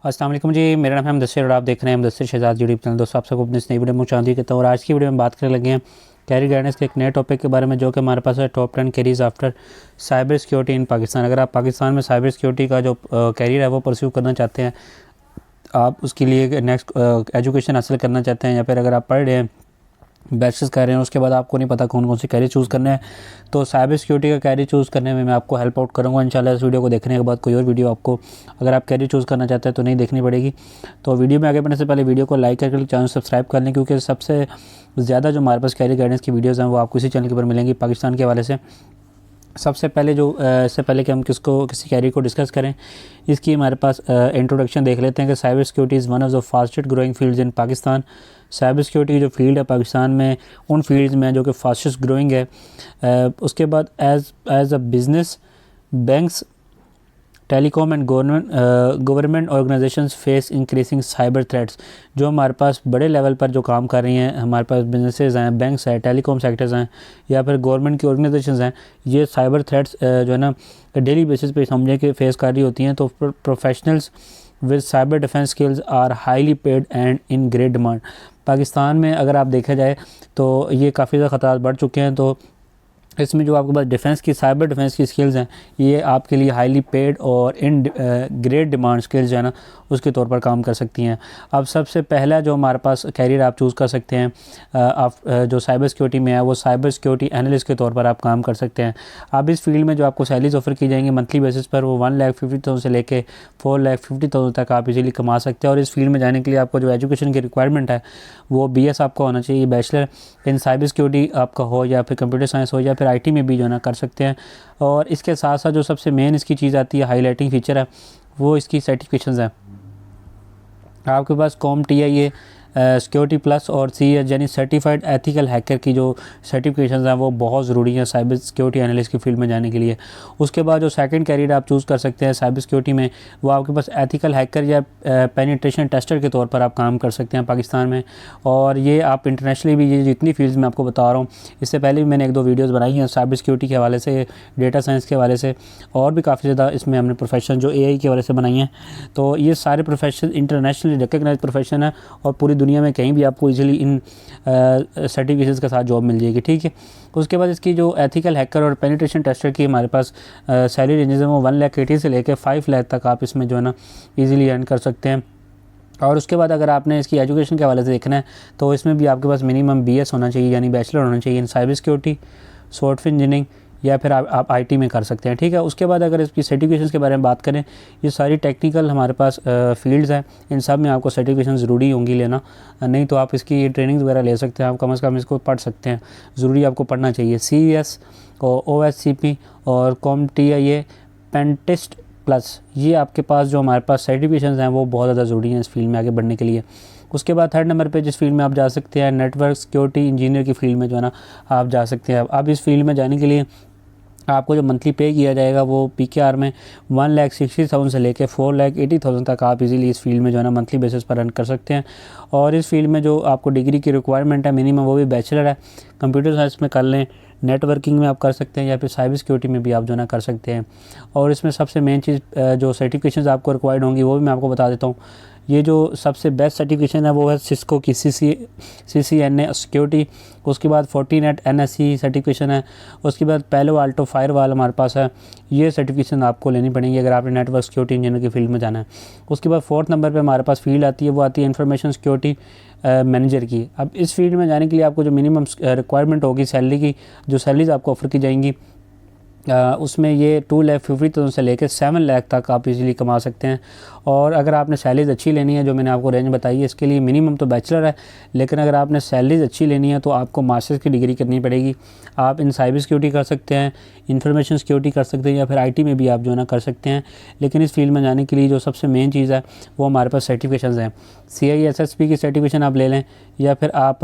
अस्सलाम वालेकुम जी, मेरा नाम है मुदस्सिर और आप देख रहे हैं मुदस्सिर शहजाद यूट्यूब चैनल। दोस्तों आप सबको अपनी इस नई वीडियो में चांदी करता हूँ और आज की वीडियो में बात करने लगे हैं कैरियर गाइडेंस के एक नए टॉपिक के बारे में, जो कि हमारे पास है top 10 carriers after cyber security in Pakistan. अगर आप पाकिस्तान में साइबर सिक्योरिटी का जो कैरियर है वो परस्यू करना चाहते हैं, आप उसके लिए नेक्स्ट एजुकेशन हासिल करना चाहते हैं, या फिर अगर आप पढ़ रहे हैं बैचलर्स कर रहे हैं, उसके बाद आपको नहीं पता कौन कौन सी कैरियर चूज़ करने हैं, तो साइबर सिक्योरिटी का कैरियर चूज़ करने में मैं आपको हेल्प आउट करूँगा इंशाल्लाह। इस वीडियो को देखने के बाद कोई और वीडियो आपको, अगर आप कैरियर चूज़ करना चाहते हैं तो नहीं देखनी पड़ेगी। तो वीडियो में आगे बढ़ने से पहले वीडियो को लाइक करके चैनल सब्सक्राइब कर लें, क्योंकि सबसे ज़्यादा जो हमारे पास कैरियर गाइडेंस की वीडियोज़ हैं वो आपको इसी चैनल के ऊपर मिलेंगी पाकिस्तान के हवाले से। सबसे पहले इससे पहले कि हम किसी कैरियर को डिस्कस करें, इसकी हमारे पास इंट्रोडक्शन देख लेते हैं कि cyber security is one of the fastest growing fields in Pakistan. Cyber security की जो फील्ड है पाकिस्तान में उन फील्ड्स में जो कि फास्टेस्ट ग्रोइंग है। उसके बाद as a business, banks, telecom and government organisations face increasing cyber threats. जो हमारे पास बड़े लेवल पर जो काम कर रही हैं, हमारे पास बिजनेसेस हैं, बैंक्स हैं, टेलीकॉम सेक्टर्स हैं, या फिर गवर्नमेंट की ऑर्गेनाइजेशंस हैं, ये साइबर थ्रेट्स जो है ना डेली बेसिस पे समझें कि फेस कर रही होती हैं। तो professionals with cyber defence skills are highly paid and in great demand. Pakistan में अगर आप देखा जाए तो ये काफ़ी ज़्यादा ख़तरात बढ़ चुके हैं। तो इसमें जो आपके पास साइबर डिफेंस की स्किल्स हैं, ये आपके लिए हाईली पेड और इन ग्रेट डिमांड स्किल्स जो है ना उसके तौर पर काम कर सकती हैं। अब सबसे पहला जो हमारे पास कैरियर आप चूज़ कर सकते हैं, आप जो साइबर सिक्योरिटी में है, वो साइबर सिक्योरिटी एनालिस्ट के तौर पर आप काम कर सकते हैं। अब इस फील्ड में जो आपको सैलरीज ऑफर की जाएंगी मंथली बेसिस पर, वो 1,50,000 से लेके 4,50,000 तक आप इजीली कमा सकते हैं। और इस फील्ड में जाने के लिए आपको जो एजुकेशन की रिक्वायरमेंट है वो BS आपका होना चाहिए, बैचलर इन साइबर सिक्योरिटी आपका हो, या फिर कंप्यूटर साइंस हो, या फिर IT में भी जो है ना कर सकते हैं। और इसके साथ साथ जो सबसे मेन इसकी चीज़ आती है, हाईलाइटिंग फीचर है, वो इसकी सर्टिफिकेशंस हैं। आपके पास CompTIA सिक्योरिटी प्लस और CS यानी सर्टिफाइड एथिकल हैकर की जो सर्टिफिकेशंस हैं वो बहुत ज़रूरी हैं साइबर सिक्योरिटी एनालिस्ट की फील्ड में जाने के लिए। उसके बाद जो सेकंड कैरियर आप चूज़ कर सकते हैं साइबर सिक्योरिटी में, वो आपके पास एथिकल हैकर या पेनिट्रेशन टेस्टर के तौर पर आप काम कर सकते हैं पाकिस्तान में। और ये आप इंटरनेशनली भी, ये जितनी फील्ड्स मैं आपको बता रहा हूँ, इससे पहले भी मैंने 1-2 वीडियोज़ बनाई हैं साइबर सिक्योरिटी के हवाले से, डेटा साइंस के हवाले से, और भी काफ़ी ज़्यादा इसमें हमने प्रोफेशन जो AI के हवाले से बनाई हैं। तो ये सारे प्रोफेशन इंटरनेशनली रिकग्नाइज प्रोफेशन है और पूरी दुनिया में कहीं भी आपको इजीली इन सर्टिफिकेट्स के साथ जॉब मिल जाएगी, ठीक है। उसके बाद इसकी जो एथिकल हैकर और पेनिट्रेशन टेस्टर की हमारे पास सैलरी रेंजेस हैं वो 1,80,000 से लेकर 5 लाख तक आप इसमें जो है ना इजीली अर्न कर सकते हैं। और उसके बाद अगर आपने इसकी एजुकेशन के हवाले से देखना है तो इसमें भी आपके पास मिनिमम BS होना चाहिए, यानी बैचलर होना चाहिए इन साइबर सिक्योरिटी, सॉफ्टवेयर इंजीनियरिंग, या फिर आप IT में कर सकते हैं, ठीक है। उसके बाद अगर इसकी सर्टिफिकेशंस के बारे में बात करें, ये सारी टेक्निकल हमारे पास फील्ड्स हैं, इन सब में आपको सर्टिफिकेशन ज़रूरी होंगी लेना, नहीं तो आप इसकी ट्रेनिंग वगैरह ले सकते हैं, आप कम से कम इसको पढ़ सकते हैं, ज़रूरी आपको पढ़ना चाहिए। CS और OSCP और CompTIA पेंटेस्ट प्लस, ये आपके पास जो हमारे पास सर्टिफिकेशंस हैं वो बहुत ज़्यादा ज़रूरी हैं इस फील्ड में आगे बढ़ने के लिए। उसके बाद थर्ड नंबर पे जिस फील्ड में आप जा सकते हैं, नेटवर्क सिक्योरिटी इंजीनियर की फील्ड में जो है ना आप जा सकते हैं। अब इस फील्ड में जाने के लिए आपको जो मंथली पे किया जाएगा वो PKR में 1,60,000 से लेकर 4,80,000 तक आप इजीली इस फील्ड में जो है ना मंथली बेसिस पर रन कर सकते हैं। और इस फील्ड में जो आपको डिग्री की रिक्वायरमेंट है मिनिमम, वो भी बैचलर है, कंप्यूटर साइंस में कर लें, नेटवर्किंग में आप कर सकते हैं, या फिर साइबर सिक्योरिटी में भी आप जो है ना कर सकते हैं। और इसमें सबसे मेन चीज़ जो सर्टिफिकेशंस आपको रिक्वायर्ड होंगी वो भी मैं आपको बता देता हूँ। ये जो सबसे बेस्ट सर्टिफिकेशन है वो है सिस्को की CCNA सिक्योरिटी। उसके बाद Fortinet NSE सर्टिफिकेशन है। उसके बाद पैलो आल्टो फायरवॉल हमारे पास है, ये सर्टिफिकेशन आपको लेनी पड़ेगी अगर आपने नेटवर्क सिक्योरिटी इंजीनियर की फील्ड में जाना है। उसके बाद 4th नंबर पे हमारे पास फील्ड आती है, वो आती है इंफॉर्मेशन सिक्योरिटी मैनेजर की। अब इस फील्ड में जाने के लिए आपको जो मिनिमम रिक्वायरमेंट होगी सैलरी की, जो सैलरीज आपको ऑफर की जाएंगी उसमें ये 2,50,000 से लेकर 7 लाख तक आप इजीली कमा सकते हैं। और अगर आपने सैलरीज अच्छी लेनी है, जो मैंने आपको रेंज बताई है, इसके लिए मिनिमम तो बैचलर है, लेकिन अगर आपने सैलरीज अच्छी लेनी है तो आपको मास्टर्स की डिग्री करनी पड़ेगी। आप इन साइबर सिक्योरिटी कर सकते हैं, इंफॉर्मेशन सिक्योरिटी कर सकते हैं, या फिर IT में भी आप जो है ना कर सकते हैं। लेकिन इस फील्ड में जाने के लिए जो सबसे मेन चीज़ है वो हमारे पास सर्टिफिकेशन हैं। CISSP की सर्टिफिकेशन आप ले लें, या फिर आप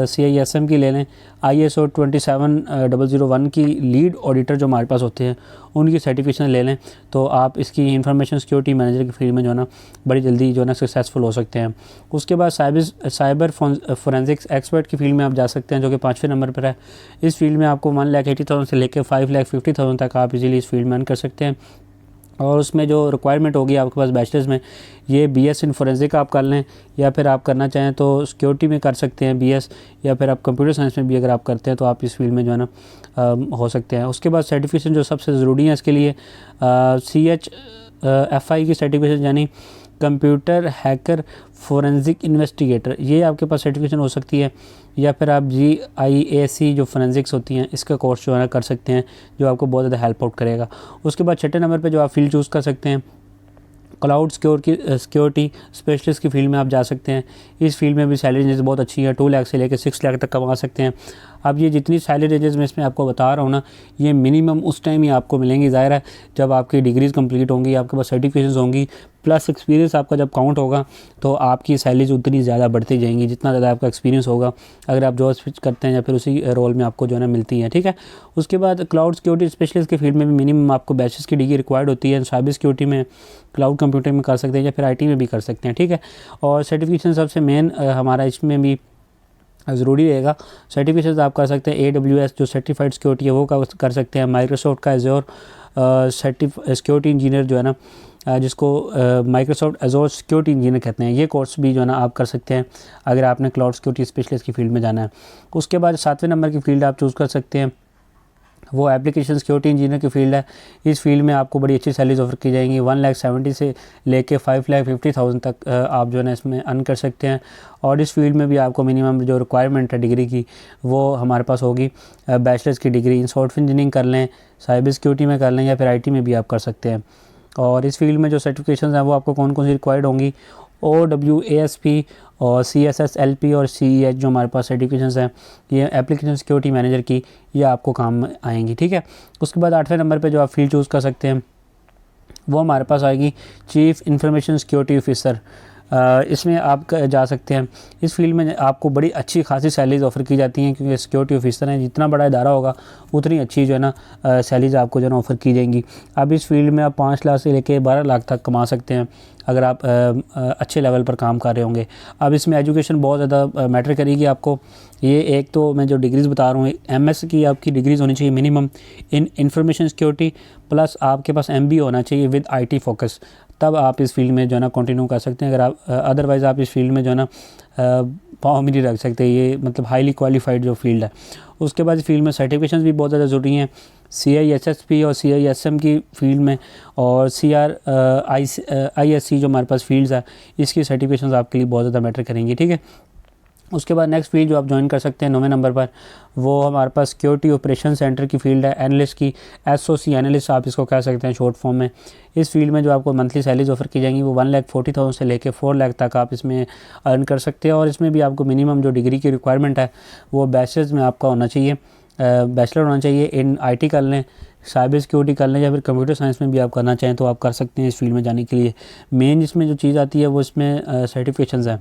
CISM की ले लें, ISO 27001 की लीड ऑडिटर जो हमारे पास होते हैं उनकी सर्टिफिकेशन ले लें, तो आप इसकी इंफॉर्मेशन सिक्योरिटी मैनेजर की फील्ड में जो है ना बड़ी जल्दी जो है ना सक्सेसफुल हो सकते हैं। उसके बाद साइबर फोरेंसिक्स एक्सपर्ट की फील्ड में आप जा सकते हैं, जो कि 5वें नंबर पर है। इस फील्ड में आपको 1,80,000 से लेकर 5,50,000 तक आप इजीली इस फील्ड में अर्न कर सकते हैं। और उसमें जो रिक्वायरमेंट होगी आपके पास बैचलर्स में, ये बीएस इन फोरेंसिक आप कर लें, या फिर आप करना चाहें तो सिक्योरिटी में कर सकते हैं बीएस, या फिर आप कंप्यूटर साइंस में भी अगर आप करते हैं तो आप इस फील्ड में जो है ना हो सकते हैं। उसके बाद सर्टिफिकेशन जो सबसे ज़रूरी है इसके लिए CHFI की सर्टिफिकेशन, यानी कंप्यूटर हैकर फोरेंसिक इन्वेस्टिगेटर, ये आपके पास सर्टिफिकेशन हो सकती है। या फिर आप GIAC जो फोरेंसिक्स होती हैं इसका कोर्स जो है ना कर सकते हैं, जो आपको बहुत ज़्यादा हेल्प आउट करेगा। उसके बाद छठे नंबर पे जो आप फील्ड चूज़ कर सकते हैं, क्लाउड सिक्योरिटी स्पेशलिस्ट की फील्ड में आप जा सकते हैं। इस फील्ड में भी सैलरी रेंजेस बहुत अच्छी है, 2 लाख से लेकर 6 लाख तक कमा सकते हैं। अब ये जितनी सैलरी रेंजेस मैं इसमें आपको बता रहा हूँ ना, ये मिनिमम उस टाइम ही आपको मिलेंगी। ज़ाहिर है जब आपकी डिग्रीज़ कंप्लीट होंगी, आपके पास सर्टिफिकेशंस होंगी, प्लस एक्सपीरियंस आपका जब काउंट होगा, तो आपकी सैलरीज उतनी ज़्यादा बढ़ती जाएंगी जितना ज़्यादा आपका एक्सपीरियंस होगा, अगर आप जॉब स्विच करते हैं या फिर उसी रोल में आपको जो है ना मिलती है, ठीक है। उसके बाद क्लाउड सिक्योरिटी स्पेशलिस्ट की फील्ड में भी मिनिमम आपको बैचलर्स की डिग्री रिक्वायर्ड होती है। साइबर सिक्योरिटी में, क्लाउड कंप्यूटिंग में कर सकते हैं, या फिर IT में भी कर सकते हैं, ठीक है। और सर्टिफिकेशन सबसे मेन हमारा इसमें भी ज़रूरी रहेगा। सर्टिफिकेशन आप कर सकते हैं AWS जो सर्टिफाइड सिक्योरिटी है वो कर सकते हैं, माइक्रोसॉफ्ट का एज़ोर सिक्योरिटी इंजीनियर जो है ना, जिसको माइक्रोसॉफ्ट एज़ोर सिक्योरिटी इंजीनियर कहते हैं, ये कोर्स भी जो है ना आप कर सकते हैं अगर आपने क्लाउड सिक्योरिटी स्पेशलिस्ट की फील्ड में जाना है। उसके बाद 7वें नंबर की फील्ड आप चूज़ कर सकते हैं, वो एप्लीकेशन सिक्योरिटी इंजीनियर की फील्ड है। इस फील्ड में आपको बड़ी अच्छी सैलरीज ऑफर की जाएंगी, 1,70,000 से लेके 5,50,000 तक आप जो है ना इसमें अर्न कर सकते हैं। और इस फील्ड में भी आपको मिनिमम जो रिक्वायरमेंट है डिग्री की, वो हमारे पास होगी बैचलर्स की डिग्री इन सॉफ्टवेयर इंजीनियरिंग कर लें, साइबर सिक्योरिटी में कर लें, या फिर IT में भी आप कर सकते हैं। और इस फील्ड में जो सर्टिफिकेशन हैं वो आपको कौन कौन सी रिक्वायर्ड होंगी, OWASP और CSSLP और CEH जो हमारे पास सर्टिफिकेशंस हैं, ये एप्लीकेशन सिक्योरिटी मैनेजर की, ये आपको काम आएंगी, ठीक है। उसके बाद 8वें नंबर पे जो आप फील्ड चूज़ कर सकते हैं वो हमारे पास आएगी चीफ़ इंफॉर्मेशन सिक्योरिटी ऑफिसर। इसमें आप जा सकते हैं। इस फील्ड में आपको बड़ी अच्छी खासी सैलरीज ऑफ़र की जाती हैं, क्योंकि सिक्योरिटी ऑफिसर हैं, जितना बड़ा इदारा होगा उतनी अच्छी जो है ना सैलरीज आपको जो है ना ऑफ़र की जाएंगी। अब इस फील्ड में आप 5 लाख से लेकर 12 लाख तक कमा सकते हैं अगर आप अच्छे लेवल पर काम कर रहे होंगे। अब इसमें एजुकेशन बहुत ज़्यादा मैटर करेगी आपको। ये एक तो मैं जो डिग्रीज़ बता रहा हूँ, MS की आपकी डिग्रीज़ होनी चाहिए minimum in information security, plus आपके पास MBA होना चाहिए विद IT फोकस, तब आप इस फील्ड में जो है ना कंटिन्यू कर सकते हैं। अगर आप अदरवाइज़ आप इस फील्ड में जो है ना पाँव भी नहीं रख सकते, ये मतलब हाईली क्वालिफाइड जो फील्ड है। उसके बाद इस फील्ड में सर्टिफिकेशन भी बहुत ज़्यादा ज़रूरी हैं, CISSP और CISM की फील्ड में, और CRISC जो हमारे पास फील्ड्स है, इसकी सर्टिफिकेशन आपके लिए बहुत ज़्यादा मैटर करेंगी, ठीक है। उसके बाद नेक्स्ट फील्ड जो आप ज्वाइन कर सकते हैं 9वें नंबर पर, वो हमारे पास सिक्योरिटी ऑपरेशन सेंटर की फील्ड है, एनालिस्ट की, SOC एनालिस्ट आप इसको कह सकते हैं शॉर्ट फॉर्म में। इस फील्ड में जो आपको मंथली सैलरीज ऑफर की जाएंगी वो 1,40,000 से लेकर 4 लाख तक आप इसमें अर्न कर सकते हैं। और इसमें भी आपको मिनिमम जो डिग्री की रिक्वायरमेंट है वो बैचलर्स में आपका होना चाहिए, बैचलर होना चाहिए इन IT कर लें, साइबर सिक्योरिटी कर लें, या फिर कंप्यूटर साइंस में भी आप करना चाहें तो आप कर सकते हैं इस फील्ड में जाने के लिए। मेन इसमें जो चीज़ आती है वो इसमें सर्टिफिकेशंस हैं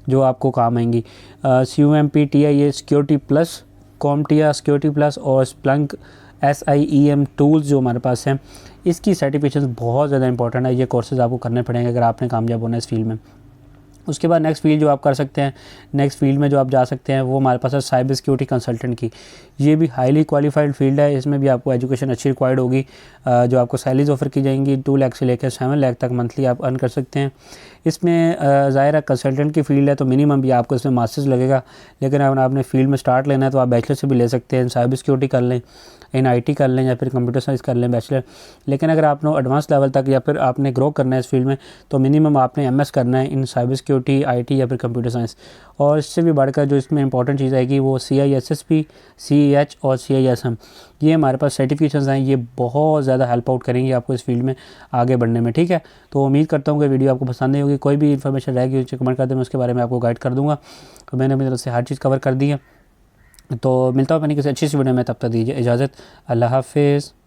जो आपको काम आएंगी, CUMP TIA security plus, CompTIA security plus, और Splunk SIEM टूल्स जो हमारे पास हैं, इसकी सर्टिफिकेशंस बहुत ज़्यादा इंपॉर्टेंट है। ये कोर्सेज़ आपको करने पड़ेंगे अगर आपने कामयाब होना है इस फील्ड में। उसके बाद नेक्स्ट फील्ड जो आप कर सकते हैं, नेक्स्ट फील्ड में जो आप जा सकते हैं वो हमारे पास है साइबर सिक्योरिटी कंसल्टेंट की। ये भी हाईली क्वालिफाइड फील्ड है, इसमें भी आपको एजुकेशन अच्छी रिक्वायर्ड होगी, जो आपको सैलरीज ऑफर की जाएंगी 2 लाख से लेकर 7 लाख तक मंथली आप अर्न कर सकते हैं। इसमें ज़ाहिर है कंसल्टेंट की फील्ड है तो मिनिमम भी आपको इसमें मास्टर्स लगेगा, लेकिन अगर आपने फील्ड में स्टार्ट लेना है तो आप बैचलर से भी ले सकते हैं, साइबर सिक्योरिटी कर लें, इन IT कर लें, या फिर कंप्यूटर साइंस कर लें बैचलर। लेकिन अगर आपने एडवांस लेवल तक या फिर आपने ग्रो करना है इस फील्ड में तो मिनिमम आपने MS करना है इन साइबर सिक्योरिटी, IT या फिर कंप्यूटर साइंस। और इससे भी बढ़कर जो इसमें इंपॉर्टेंट चीज़ आएगी वो CISSP, CEH और CISM, ये हमारे पास सर्टिफिकेशंस हैं, ये बहुत ज़्यादा हेल्प आउट करेंगी आपको इस फील्ड में आगे बढ़ने में, ठीक है। तो उम्मीद करता हूँ कि वीडियो आपको पसंद आई होगी। कोई भी इन्फॉर्मेशन रहेगी उसे कमेंट कर दें, मैं उसके बारे में आपको गाइड कर दूँगा। तो मैंने अपनी तरफ से हर चीज़ कवर कर दी है। तो मिलता हूँ अपनी किसी अच्छी सी वीडियो में, तब तक दीजिए इजाज़त। अल्लाह हाफिज़।